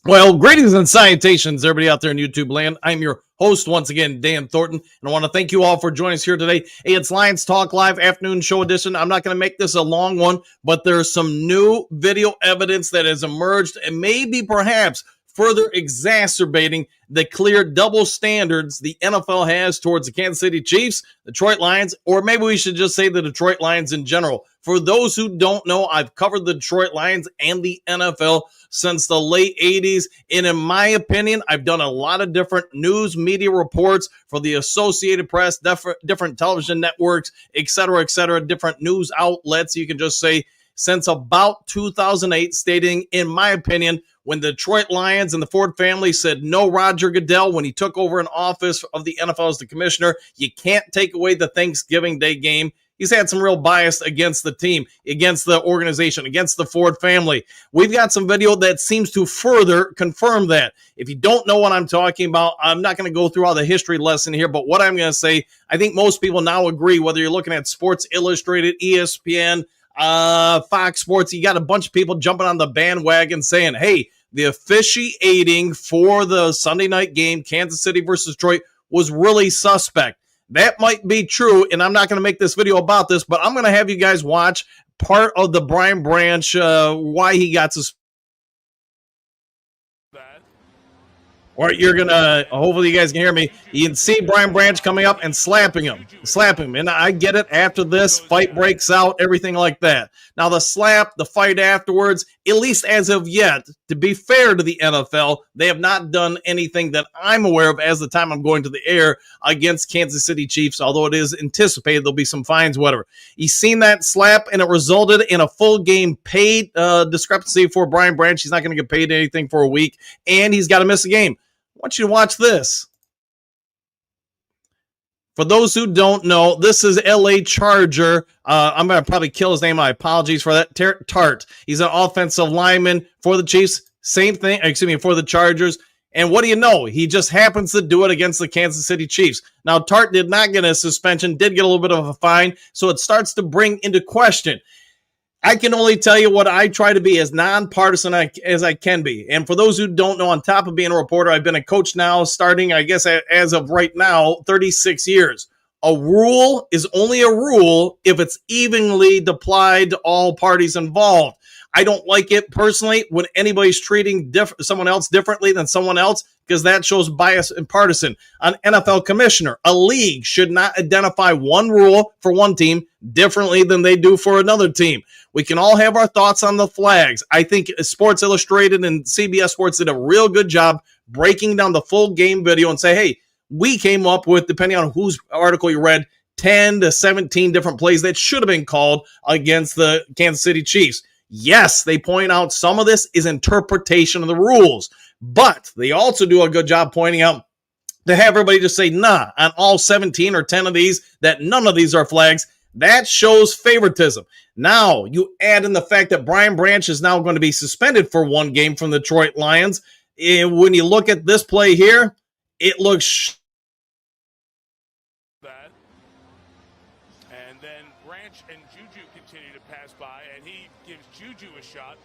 Well, greetings and salutations, everybody out there in YouTube land. I'm your host once again, Dan Thornton, and I want to thank you all for joining us here today. Hey, it's Lions Talk Live afternoon show edition. I'm not going to make this a long one, but there's some new video evidence that has emerged and maybe perhaps further exacerbating the clear double standards the NFL has towards the Kansas City Chiefs, Detroit Lions, or maybe we should just say the Detroit Lions in general. For those who don't know, I've covered the Detroit Lions and the NFL since the late 80s. And in my opinion, I've done a lot of different news media reports for the Associated Press, different television networks, et cetera, different news outlets. You can just say since about 2008, stating, in my opinion, when the Detroit Lions and the Ford family said no Rodger Goodell when he took over an office of the NFL as the commissioner, you can't take away the Thanksgiving Day game. He's had some real bias against the team, against the organization, against the Ford family. We've got some video that seems to further confirm that. If you don't know what I'm talking about, I'm not going to go through all the history lesson here, but what I'm going to say, I think most people now agree, whether you're looking at Sports Illustrated, ESPN, Fox Sports, you got a bunch of people jumping on the bandwagon saying, hey, the officiating for the Sunday night game, Kansas City versus Detroit, was really suspect. That might be true, and I'm not going to make this video about this, but I'm going to have you guys watch part of the Brian Branch, why he got suspended. Or you're going to, hopefully you guys can hear me, you can see Brian Branch coming up and slapping him. And I get it, after this, fight breaks out, everything like that. Now the slap, the fight afterwards, at least as of yet, to be fair to the NFL, they have not done anything that I'm aware of as the time I'm going to the air against Kansas City Chiefs, although it is anticipated there'll be some fines, whatever. He's seen that slap, and it resulted in a full game paid discrepancy for Brian Branch. He's not going to get paid anything for a week, and he's got to miss a game. I want you to watch this. For those who don't know, this is LA Charger. I'm going to probably kill his name. My apologies for that. Tart. He's an offensive lineman for the Chiefs. Same thing, for the Chargers. And what do you know? He just happens to do it against the Kansas City Chiefs. Now, Tart did not get a suspension, did get a little bit of a fine, so it starts to bring into question. I can only tell you what I try to be as nonpartisan as I can be. And for those who don't know, on top of being a reporter, I've been a coach now starting, I guess, as of right now, 36 years. A rule is only a rule if it's evenly applied to all parties involved. I don't like it personally when anybody's treating someone else differently than someone else, because that shows bias and partisan. An NFL commissioner, a league, should not identify one rule for one team differently than they do for another team. We can all have our thoughts on the flags. I think Sports Illustrated and CBS Sports did a real good job breaking down the full game video and say, hey, we came up with, depending on whose article you read, 10 to 17 different plays that should have been called against the Kansas City Chiefs. Yes, they point out some of this is interpretation of the rules, but they also do a good job pointing out to have everybody just say, nah, on all 17 or 10 of these, that none of these are flags. That shows favoritism. Now, you add in the fact that Brian Branch is now going to be suspended for one game from the Detroit Lions. And when you look at this play here, it looks that. And then Branch and Juju continue to pass by, and he gives Juju a shot.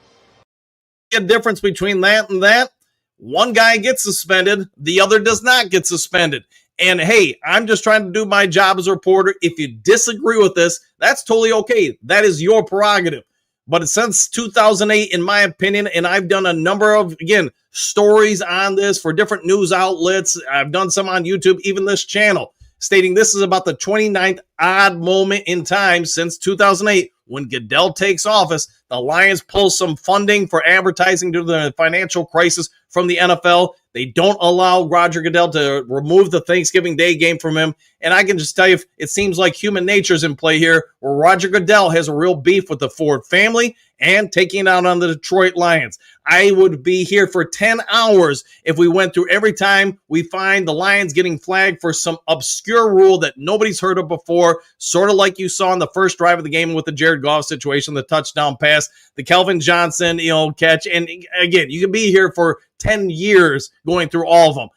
A difference between that and that. One guy gets suspended, the other does not get suspended. And hey, I'm just trying to do my job as a reporter. If you disagree with this, that's totally okay. That is your prerogative. But since 2008, in my opinion, and I've done a number of, again, stories on this for different news outlets. I've done some on YouTube, even this channel, stating this is about the 29th odd moment in time since 2008 when Goodell takes office. The Lions pull some funding for advertising due to the financial crisis from the NFL. They don't allow Rodger Goodell to remove the Thanksgiving Day game from him. And I can just tell you, it seems like human nature's in play here, where Rodger Goodell has a real beef with the Ford family and taking it out on the Detroit Lions. I would be here for 10 hours if we went through every time we find the Lions getting flagged for some obscure rule that nobody's heard of before, sort of like you saw in the first drive of the game with the Jared Goff situation, the touchdown pass, the Kelvin Johnson, catch. And again, you can be here for 10 years going through all of them.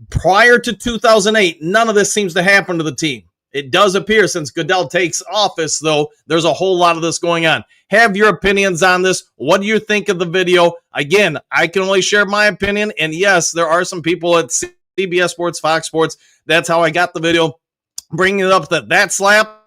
Prior to 2008, none of this seems to happen to the team. It does appear since Goodell takes office, though, there's a whole lot of this going on. Have your opinions on this. What do you think of the video? Again, I can only share my opinion. And yes, there are some people at CBS Sports, Fox Sports. That's how I got the video. Bringing it up that slap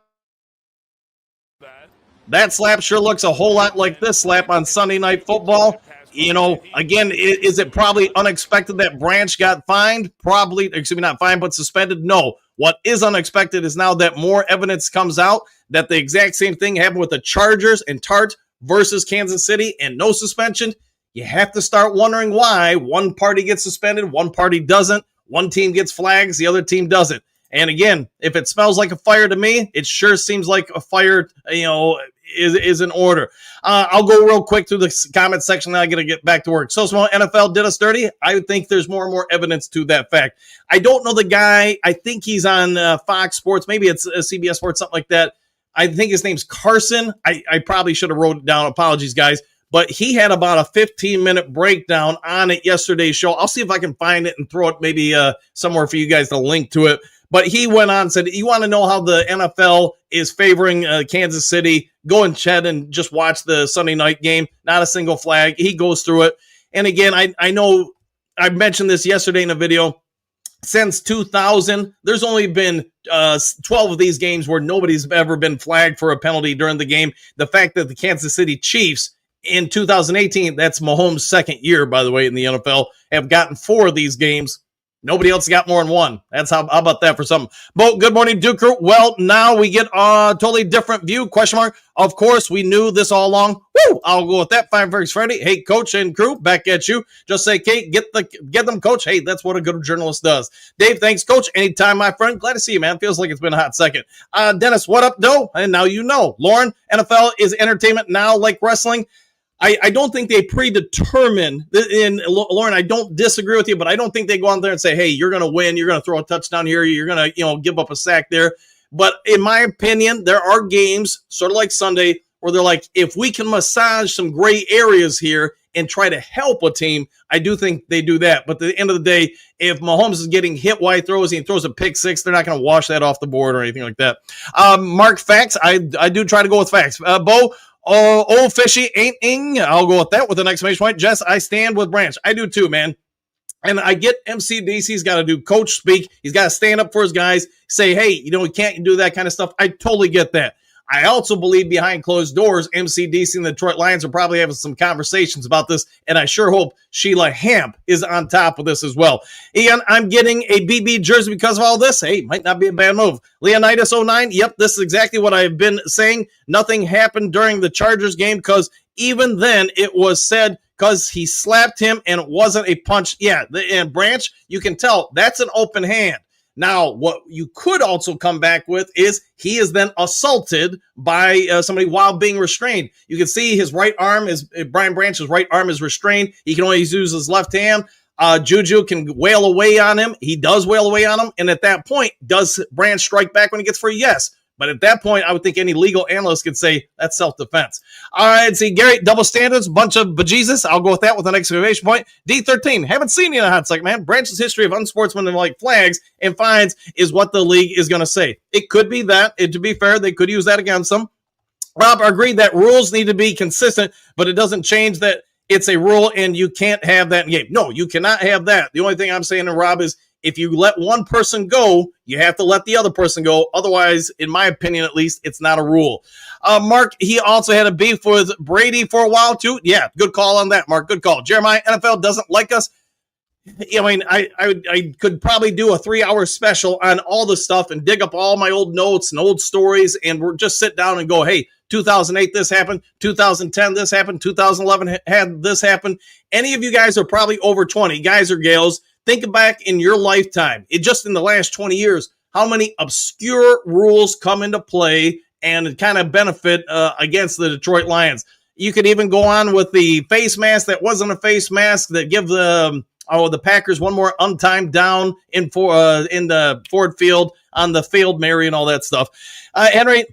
sure looks a whole lot like this slap on Sunday Night Football. You know, again, is it probably unexpected that Branch got fined? Probably, excuse me, not fined, but suspended? No. What is unexpected is now that more evidence comes out that the exact same thing happened with the Chargers and Tart versus Kansas City and no suspension. You have to start wondering why one party gets suspended, one party doesn't. One team gets flags, the other team doesn't. And again, if it smells like a fire to me, it sure seems like a fire, is in order. I'll go real quick through the comment section. Now I got to get back to work. So small NFL did us dirty. I think there's more and more evidence to that fact. I don't know the guy. I think he's on Fox Sports. Maybe it's CBS Sports, something like that. I think his name's Carson. I probably should have wrote it down. Apologies, guys. But he had about a 15-minute breakdown on it yesterday's show. I'll see if I can find it and throw it maybe somewhere for you guys to link to it. But he went on and said, you want to know how the NFL is favoring Kansas City? Go and chat and just watch the Sunday night game. Not a single flag. He goes through it. And again, I know I mentioned this yesterday in a video. Since 2000, there's only been 12 of these games where nobody's ever been flagged for a penalty during the game. The fact that the Kansas City Chiefs in 2018, that's Mahomes' second year, by the way, in the NFL, have gotten 4 of these games. Nobody else got more than 1. That's how about that for something. Bo, good morning, Duke Crew. Well, now we get a totally different view, question mark. Of course, we knew this all along. Woo! I'll go with that. Fireworks Friday. Hey, Coach and crew, back at you. Just say, Kate, get them, Coach. Hey, that's what a good journalist does. Dave, thanks, Coach. Anytime, my friend. Glad to see you, man. Feels like it's been a hot second. Dennis, what up, Doe? And now you know. Lauren, NFL is entertainment now like wrestling. I don't think they predetermine, and Lauren, I don't disagree with you, but I don't think they go out there and say, hey, you're going to win, you're going to throw a touchdown here, you're going to give up a sack there. But in my opinion, there are games, sort of like Sunday, where they're like, if we can massage some gray areas here and try to help a team, I do think they do that. But at the end of the day, if Mahomes is getting hit while he throws a pick six, they're not going to wash that off the board or anything like that. Mark, facts. I do try to go with facts. Bo, officiating. I'll go with that with an exclamation point. Jess, I stand with Branch. I do too, man. And I get MCDC's got to do coach speak. He's got to stand up for his guys, say, hey, we can't do that kind of stuff. I totally get that. I also believe behind closed doors, MCDC and the Detroit Lions are probably having some conversations about this, and I sure hope Sheila Hamp is on top of this as well. Ian, I'm getting a BB jersey because of all this. Hey, might not be a bad move. Leonidas 09, yep, this is exactly what I've been saying. Nothing happened during the Chargers game because even then it was said because he slapped him and it wasn't a punch. Yeah, and Branch, you can tell that's an open hand. Now, what you could also come back with is he is then assaulted by somebody while being restrained. You can see his right arm Brian Branch's right arm is restrained. He can only use his left hand. Juju can wail away on him. He does wail away on him. And at that point, does Branch strike back when he gets free? Yes. But at that point, I would think any legal analyst could say that's self-defense. All right, see, Gary, double standards, bunch of bejesus. I'll go with that with an exclamation point. D13, haven't seen you in a hot second, man. Branch's history of unsportsmanlike flags and fines is what the league is going to say. It could be that. To be fair, they could use that against them. Rob agreed that rules need to be consistent, but it doesn't change that it's a rule and you can't have that in game. No, you cannot have that. The only thing I'm saying to Rob is if you let one person go, you have to let the other person go. Otherwise, in my opinion, at least, it's not a rule. Mark, he also had a beef with Brady for a while, too. Yeah, good call on that, Mark. Good call. Jeremiah, NFL doesn't like us. I mean, I could probably do a 3-hour special on all the stuff and dig up all my old notes and old stories and we're just sit down and go, hey, 2008, this happened. 2010, this happened. 2011 had this happen. Any of you guys are probably over 20, guys or gals. Think back in your lifetime, just in the last 20 years, how many obscure rules come into play and kind of benefit against the Detroit Lions. You could even go on with the face mask that wasn't a face mask that give the Packers one more untimed down in the Ford Field on the Field Mary and all that stuff. Henry,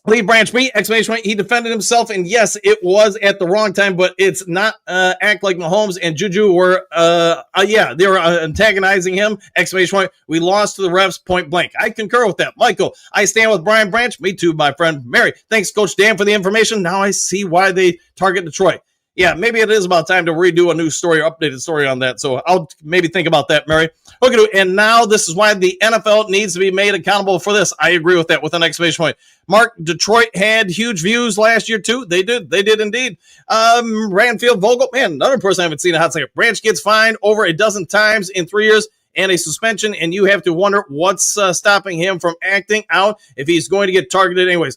Leave branch me, exclamation point. He defended himself, and yes, it was at the wrong time, but it's not act like Mahomes and Juju were, they were antagonizing him, exclamation point. We lost to the refs, point blank. I concur with that. Michael, I stand with Brian Branch. Me too, my friend. Mary, thanks, Coach Dan, for the information. Now I see why they target Detroit. Yeah, maybe it is about time to redo a new story or updated story on that. So I'll maybe think about that, Mary. Okay, and now this is why the NFL needs to be made accountable for this. I agree with that with an exclamation point. Mark, Detroit had huge views last year too. They did indeed. Ranfield Vogel, man, another person I haven't seen a hot second. Branch gets fined over a dozen times in 3 years and a suspension, and you have to wonder what's stopping him from acting out if he's going to get targeted anyways.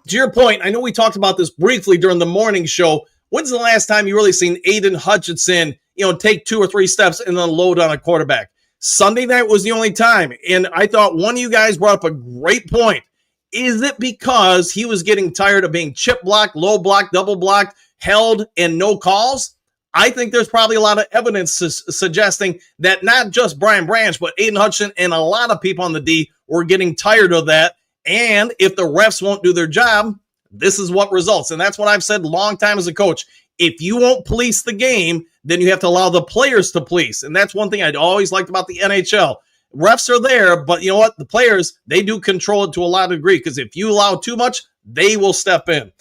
To your point, I know we talked about this briefly during the morning show. When's the last time you really seen Aiden Hutchinson, take 2 or 3 steps and then load on a quarterback? Sunday night was the only time. And I thought one of you guys brought up a great point. Is it because he was getting tired of being chip blocked, low blocked, double blocked, held, and no calls? I think there's probably a lot of evidence suggesting that not just Brian Branch, but Aiden Hutchinson and a lot of people on the D were getting tired of that. And if the refs won't do their job, this is what results. And that's what I've said a long time as a coach. If you won't police the game, then you have to allow the players to police. And that's one thing I'd always liked about the NHL. Refs are there, but you know what? The players, they do control it to a lot of degree, because if you allow too much, they will step in. All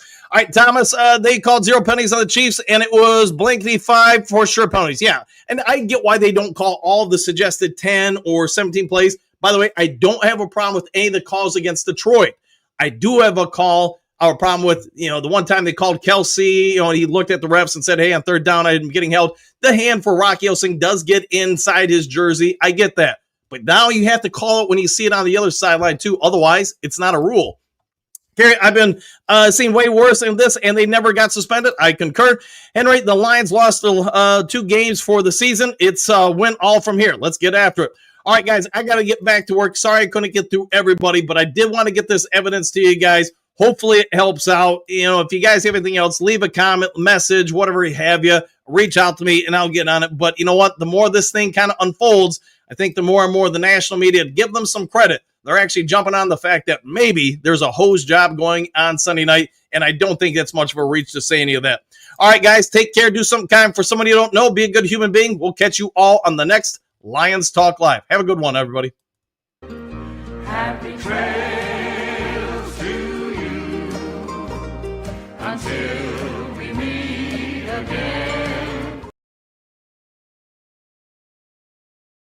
right, Thomas, they called 0 penalties on the Chiefs, and it was blankety 5 for sure penalties. Yeah, and I get why they don't call all the suggested 10 or 17 plays. By the way, I don't have a problem with any of the calls against Detroit. I do have a problem with, the one time they called Kelsey, he looked at the refs and said, hey, on third down, I'm getting held. The hand for Rocky Osing does get inside his jersey. I get that. But now you have to call it when you see it on the other sideline too. Otherwise, it's not a rule. Gary, I've been seeing way worse than this, and they never got suspended. I concur. Henry, the Lions lost 2 games for the season. It's win all from here. Let's get after it. All right, guys, I got to get back to work. Sorry I couldn't get through everybody, but I did want to get this evidence to you guys. Hopefully it helps out. If you guys have anything else, leave a comment, message, whatever you have you. Reach out to me, and I'll get on it. But you know what? The more this thing kind of unfolds, I think the more and more the national media, give them some credit. They're actually jumping on the fact that maybe there's a hose job going on Sunday night, and I don't think that's much of a reach to say any of that. All right, guys, take care. Do something kind for somebody you don't know. Be a good human being. We'll catch you all on the next Lions Talk Live. Have a good one, everybody. Happy trail.